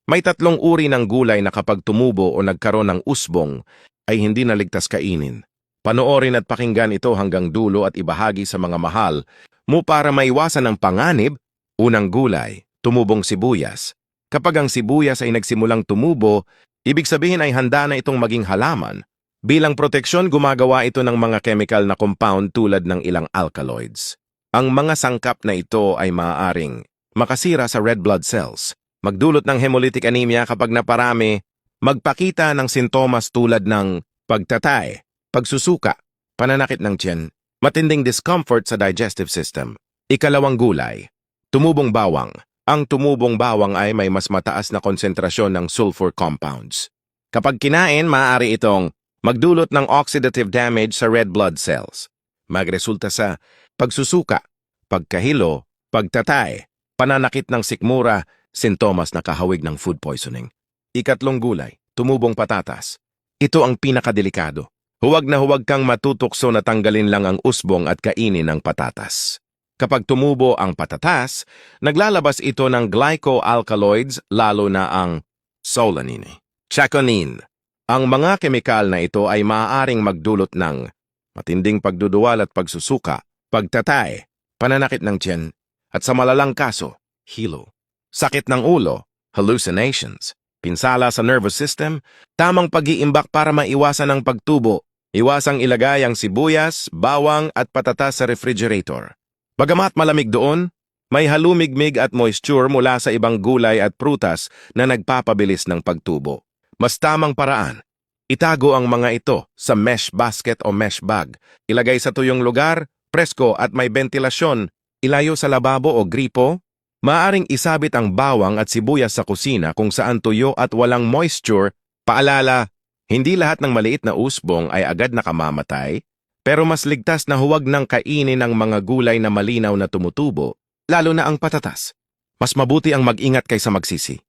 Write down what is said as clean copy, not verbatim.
May tatlong uri ng gulay na kapag tumubo o nagkaroon ng usbong ay hindi naligtas kainin. Panoorin at pakinggan ito hanggang dulo at ibahagi sa mga mahal mo para maiwasan ang panganib. Unang gulay, tumubong sibuyas. Kapag ang sibuyas ay nagsimulang tumubo, ibig sabihin ay handa na itong maging halaman. Bilang proteksyon, gumagawa ito ng mga chemical na compound tulad ng ilang alkaloids. Ang mga sangkap na ito ay maaaring makasira sa red blood cells, magdulot ng hemolytic anemia kapag naparami, magpakita ng sintomas tulad ng pagtatay, pagsusuka, pananakit ng tiyan, matinding discomfort sa digestive system. Ikalawang gulay, tumubong bawang. Ang tumubong bawang ay may mas mataas na konsentrasyon ng sulfur compounds. Kapag kinain, maaari itong magdulot ng oxidative damage sa red blood cells. Magresulta sa pagsusuka, pagkahilo, pagtatay, pananakit ng sikmura, sintomas na kahawig ng food poisoning. Ikatlong gulay, tumubong patatas. Ito ang pinakadelikado. Huwag na huwag kang matutokso na tanggalin lang ang usbong at kainin ang patatas. Kapag tumubo ang patatas, naglalabas ito ng glycoalkaloids lalo na ang solanine, chaconine. Ang mga kemikal na ito ay maaaring magdulot ng matinding pagduduwal at pagsusuka, pagtatay, pananakit ng tiyan, at sa malalang kaso, hilo. Sakit ng ulo, hallucinations, pinsala sa nervous system, tamang pag-iimbak para maiwasan ang pagtubo. Iwasang ilagay ang sibuyas, bawang at patatas sa refrigerator. Bagamat malamig doon, may halumigmig at moisture mula sa ibang gulay at prutas na nagpapabilis ng pagtubo. Mas tamang paraan, itago ang mga ito sa mesh basket o mesh bag. Ilagay sa tuyong lugar, presko at may ventilasyon, ilayo sa lababo o gripo. Maaring isabit ang bawang at sibuyas sa kusina kung saan tuyo at walang moisture. Paalala, hindi lahat ng maliit na usbong ay agad nakamamatay. Pero mas ligtas na huwag nang kainin ang mga gulay na malinaw na tumutubo, lalo na ang patatas. Mas mabuti ang mag-ingat kaysa magsisi.